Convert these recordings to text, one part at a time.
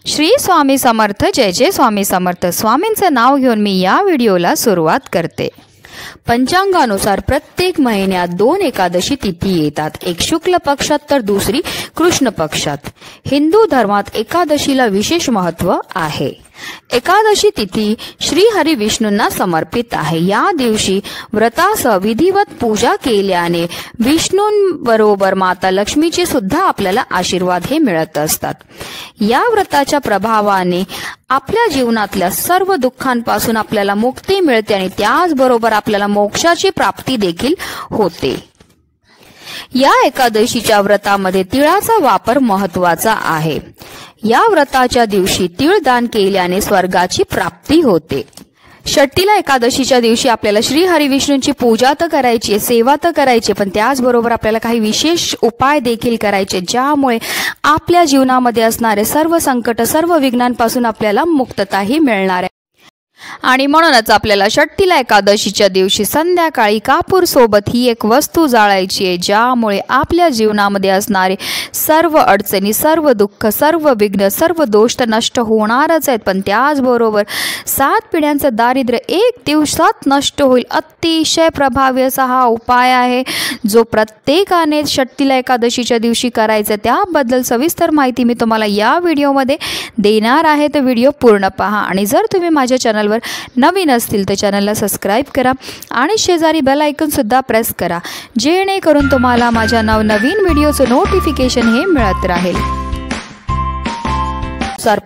श्री स्वामी समर्थ, जय जय स्वामी समर्थ। स्वामींचं नाव घेऊन मी या व्हिडिओला सुरुवात करते। पंचांगानुसार प्रत्येक महिन्यात 2 एकादशी तिथी येतात, एक शुक्ल पक्षात तर दुसरी कृष्ण पक्षात। हिंदू धर्मात एकादशीला विशेष महत्त्व आहे। एकादशी तिथी श्री हरी विष्णूंना समर्पित आहे। या दिवशी व्रतासह विधिवत पूजा केल्याने विष्णूंबरोबर माता लक्ष्मीचे सुद्धा आपल्याला आशीर्वाद हे मिळत असतात। या व्रताच्या प्रभावाने आपल्या जीवनातल्या सर्व दुःखांपासून आपल्याला मुक्ती मिळते आणि त्याचबरोबर आपल्याला मोक्षाची प्राप्ती देखील होते। या एकादशीच्या व्रतामध्ये तिळाचा वापर महत्त्वाचा आहे। या व्रताच्या दिवशी तीळ दान केल्याने स्वर्गाची प्राप्ती होते। षष्टीला एकादशीच्या दिवशी आपल्याला श्री हरी विष्णूंची पूजा तर करायची, सेवा तर करायची, पण त्याचबरोबर आपल्याला काही विशेष उपाय देखील करायचे, ज्यामुळे आपल्या जीवनामध्ये असणारे सर्व संकट, सर्व विघ्नांपासून आपल्याला मुक्तताही मिळणार आहे। आणि म्हणूनच आपल्याला षष्टीला एकादशीच्या दिवशी संध्याकाळी कापूर सोबत ही एक वस्तू जाळायची आहे, ज्यामुळे आपल्या जीवनामध्ये असणारे सर्व अडचणी, सर्व दुःख, सर्व विघ्न, सर्व दोष तर नष्ट होणारच आहेत, पण त्याचबरोबर 7 पिढ्यांचं दारिद्र्य 1 दिवसात नष्ट होईल। अतिशय प्रभावी असा हा उपाय आहे, जो प्रत्येकाने षष्टीला एकादशीच्या दिवशी करायचा। त्याबद्दल सविस्तर माहिती मी तुम्हाला या व्हिडिओमध्ये देणार आहे, तर व्हिडिओ पूर्ण पहा। आणि जर तुम्ही माझ्या चॅनलवर नवीन असतील तर चॅनलला सबस्क्राइब करा आणि शेजारी बेल आयकॉन सुद्धा प्रेस करा, जेणेकरून तुम्हाला माझ्या नवनवीन व्हिडिओचं नोटिफिकेशन हे मिळत राहील।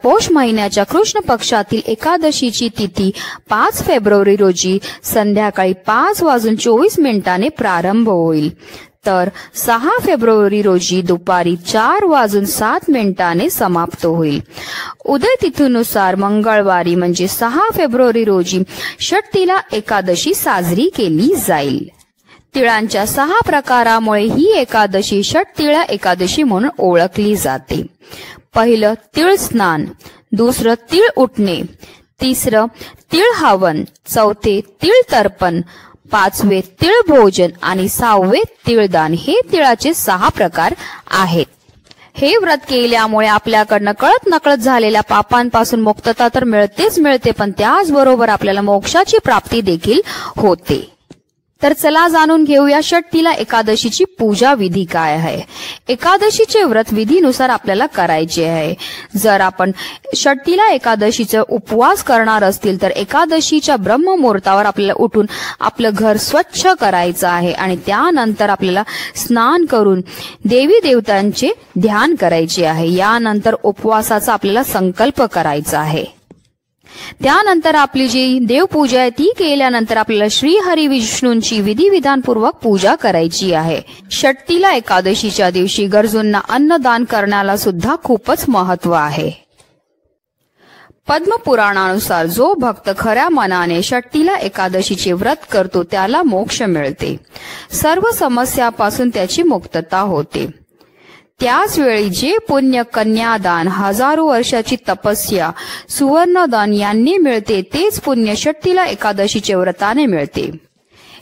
पौष महिन्याच्या कृष्ण पक्षातील एकादशीची तिथी 5 फेब्रुवारी रोजी संध्याकाळी 5:24 प्रारंभ होईल, तर 6 फेब्रुवारी रोजी दुपारी 4:07 समाप्त होईल। उदय तिथीनुसार मंगळवारी म्हणजे 6 फेब्रुवारी रोजी षष्टीला एकादशी साजरी केली जाईल। तिळांच्या 6 प्रकारामुळे ही एकादशी षटतिळा एकादशी म्हणून ओळखली जाते। पहिलं तीळ स्नान, दुसरं तीळ उठणे, तिसरं तीळ हवन, चौथे तीळ तर्पण, 5वे तीळ भोजन आणि 6वे तीळदान हे तिळाचे 6 प्रकार आहेत। हे व्रत केल्यामुळे आपल्याकडनं कळत नकळत झालेल्या पापांपासून मुक्तता तर मिळतेच मिळते, पण त्याचबरोबर आपल्याला मोक्षाची प्राप्ती देखील होते। तर चला जाणून घेऊया षष्टीला एकादशीची पूजा विधी काय आहे। एकादशीचे व्रत विधीनुसार आपल्याला करायचे आहे। जर आपण षष्टीला एकादशीचा उपवास करणार असतील तर एकादशीच्या ब्रह्ममुहूर्तावर आपल्याला उठून आपलं घर स्वच्छ करायचं आहे आणि त्यानंतर आपल्याला स्नान करून देवी देवतांचे ध्यान करायचे आहे। यानंतर उपवासाचा आपल्याला संकल्प करायचा आहे। त्यानंतर आपली जी देवपूजा आहे ती केल्यानंतर आपल्याला श्री हरी विष्णूंची विधिविधानपूर्वक पूजा करायची आहे। षष्टीला एकादशीच्या दिवशी गरजूंना अन्नदान करण्याला सुद्धा खूपच महत्त्व आहे। पद्मपुराणानुसार जो भक्त खऱ्या मनाने षष्टीला एकादशीचे व्रत करतो त्याला मोक्ष मिळते, सर्व समस्यापासून त्याची मुक्तता होते। त्याच वेळी जे पुण्य कन्यादान, हजारो वर्षाची तपस्या, सुवर्णदान यांनी मिळते, तेच पुण्य षष्टीला एकादशीच्या व्रताने मिळते।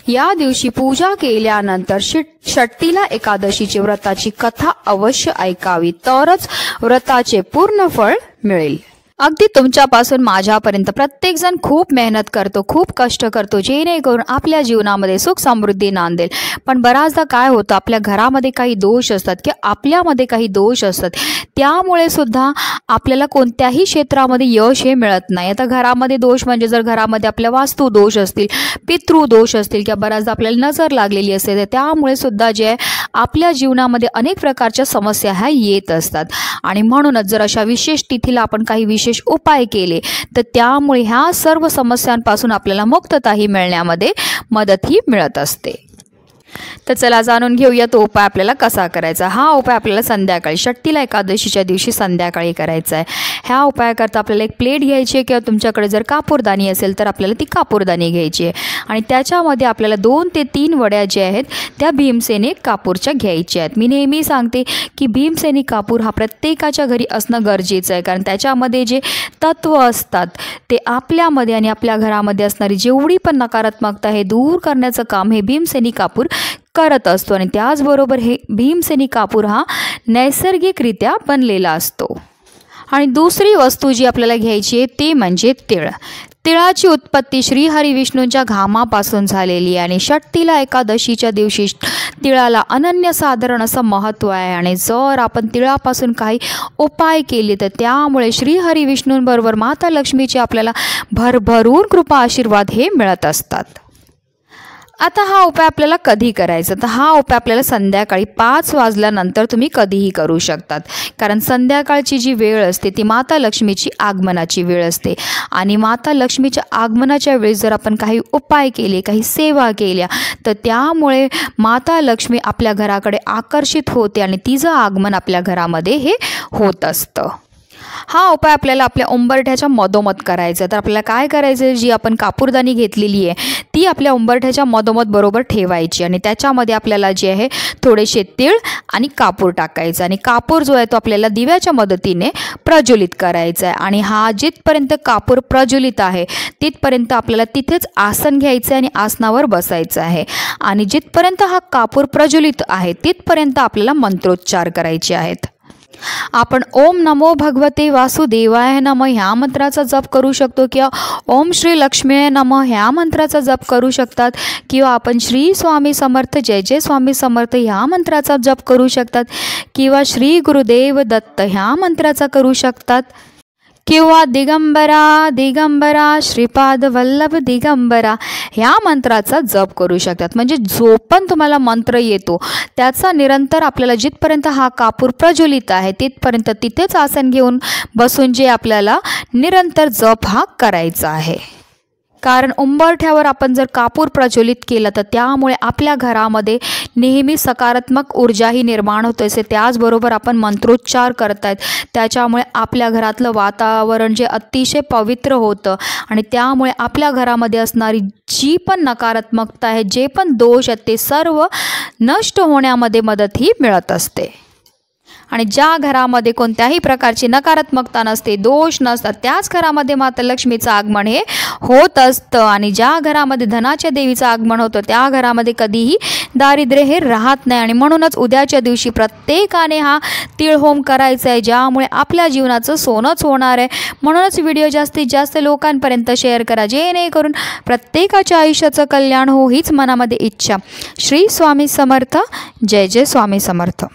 या दिवशी पूजा केल्यानंतर षष्टीला एकादशीच्या व्रताची कथा अवश्य ऐकावी, तरच व्रताचे पूर्ण फळ मिळेल। अगदी तुमच्यापासून माझ्यापर्यंत प्रत्येक जण खूप मेहनत करतो, खूप कष्ट करतो, जेणेकरून आपल्या जीवनामध्ये सुख समृद्धी नांदेल। पण बराचदा काय होतं, आपल्या घरामध्ये काही दोष असतात किंवा आपल्यामध्ये काही दोष असतात, त्यामुळे सुद्धा आपल्याला कोणत्याही क्षेत्रामध्ये यश हे मिळत नाही। आता घरामध्ये दोष म्हणजे जर घरामध्ये आपल्या वास्तू दोष असतील, पितृ दोष असतील किंवा बराचदा आपल्याला नजर लागलेली असते, तर त्यामुळे सुद्धा जे आपल्या जीवनामध्ये अनेक प्रकारच्या समस्या ह्या येत असतात। आणि म्हणूनच जर अशा विशेष तिथीला आपण काही विशेष उपाय केले तर त्यामुळे ह्या सर्व समस्यांपासून आपल्याला मुक्तताही मिळण्यामध्ये मदतही मिळत असते। तर चला जाणून घेऊया तो उपाय आपल्याला कसा करायचा। हा उपाय आपल्याला संध्याकाळी षष्टीला एकादशीच्या दिवशी संध्याकाळी करायचा आहे। ह्या उपायाकरता आपल्याला एक प्लेट घ्यायची आहे किंवा तुमच्याकडे जर कापूरदानी असेल तर आपल्याला ती कापूरदानी घ्यायची आहे आणि त्याच्यामध्ये आपल्याला 2 ते 3 वड्या ज्या आहेत त्या भीमसेनी कापूरच्या घ्यायच्या आहेत। मी नेहमी सांगते की भीमसेनी कापूर हा प्रत्येकाच्या घरी असणं गरजेचं आहे, कारण त्याच्यामध्ये जे तत्व असतात ते आपल्यामध्ये आणि आपल्या घरामध्ये असणारी जेवढी पण नकारात्मकता हे दूर करण्याचं काम हे भीमसेनी कापूर करत असतो। आणि त्याचबरोबर हे भीमसेनी कापूर हा नैसर्गिकरित्या बनलेला असतो। आणि दुसरी वस्तू जी आपल्याला घ्यायची आहे ती म्हणजे तीळ. तिळाची उत्पत्ती श्रीहरी विष्णूंच्या घामापासून झालेली आहे आणि षटतिला एकादशीच्या दिवशी तिळाला अनन्यसाधारण असं महत्त्व आहे. आणि जर आपण तिळापासून काही उपाय केले तर त्यामुळे श्रीहरी विष्णूंबरोबर माता लक्ष्मीची आपल्याला भरभरून कृपा आशीर्वाद हे मिळत असतात. आता हा उपाय आपल्याला कधी करायचा, तर हा उपाय आपल्याला संध्याकाळी 5 वाजल्यानंतर तुम्ही कधीही करू शकतात. कारण संध्याकाळची जी वेळ असते ती माता लक्ष्मीची आगमनाची वेळ असते आणि माता लक्ष्मीच्या आगमनाच्या वेळी जर आपण काही उपाय केले, काही सेवा केल्या तर त्यामुळे माता लक्ष्मी आपल्या घराकडे आकर्षित होते आणि तिचं आगमन आपल्या घरामध्ये हे होत असतं. हा उपाय आपल्याला आपल्या उंबरठ्याच्या मधोमध करायचा. तर आपल्याला काय करायचं, जी आपण कापूरदानी घेतलेली आहे ती आपल्या उंबरठ्याच्या मधोमध बरोबर ठेवायची आणि त्याच्यामध्ये आपल्याला जे आहे थोडेसे तीळ आणि कापूर टाकायचं आणि कापूर जो आहे तो आपल्याला दिव्याच्या मदतीने प्रज्वलित करायचा आहे. आणि हा जिथपर्यंत कापूर प्रज्वलित आहे तिथपर्यंत आपल्याला तिथेच आसन घ्यायचं आहे आणि आसनावर बसायचं आहे आणि जिथपर्यंत हा कापूर प्रज्वलित आहे तिथपर्यंत आपल्याला मंत्रोच्चार करायचे आहेत. आपण ओम नमो भगवते वासुदेवाय नमः ह्या मंत्राचा जप करू शकतो किंवा ओम श्री लक्ष्मीये नमः ह्या मंत्राचा जप करू शकतात किंवा आपण श्री स्वामी समर्थ जय जय स्वामी समर्थ ह्या मंत्राचा जप करू शकतात किंवा श्री गुरुदेव दत्त ह्या मंत्राचा करू शकतात किंवा दिगंबरा दिगंबरा श्रीपाद वल्लभ दिगंबरा ह्या मंत्राचा जप करू शकतात. म्हणजे जो पण तुम्हाला मंत्र येतो त्याचा निरंतर आपल्याला जिथपर्यंत हा कापूर प्रज्वलित आहे तिथपर्यंत तिथेच आसन घेऊन बसून जे आपल्याला निरंतर जप हा करायचा आहे. कारण उंबरठ्यावर आपण जर कापूर प्रज्वलित केला तर त्यामुळे आपल्या घरामध्ये नेहमी सकारात्मक ऊर्जाही निर्माण होत असते. त्याचबरोबर आपण मंत्रोच्चार करतायत त्याच्यामुळे आपल्या घरातलं वातावरण जे अतिशय पवित्र होतं आणि त्यामुळे आपल्या घरामध्ये असणारी जी पण नकारात्मकता आहे, जे पण दोष आहेत ते सर्व नष्ट होण्यामध्ये मदतही मिळत असते. आणि ज्या घरामध्ये कोणत्याही प्रकारची नकारात्मकता नसते, दोष नसतात, त्याच घरामध्ये माता लक्ष्मीचं आगमन हे होत असतं. आणि ज्या घरामध्ये धनाच्या देवीचं आगमन होतं त्या घरामध्ये कधीही दारिद्र्य हे राहत नाही. आणि म्हणूनच उद्याच्या दिवशी प्रत्येकाने हा तीळ होम करायचा आहे, ज्यामुळे आपल्या जीवनाचं सोनंच होणार आहे. म्हणूनच व्हिडिओ जास्तीत जास्त लोकांपर्यंत शेअर करा, जेणेकरून प्रत्येकाच्या आयुष्याचं कल्याण हो हीच मनामध्ये इच्छा. श्री स्वामी समर्थ. जय जय स्वामी समर्थ.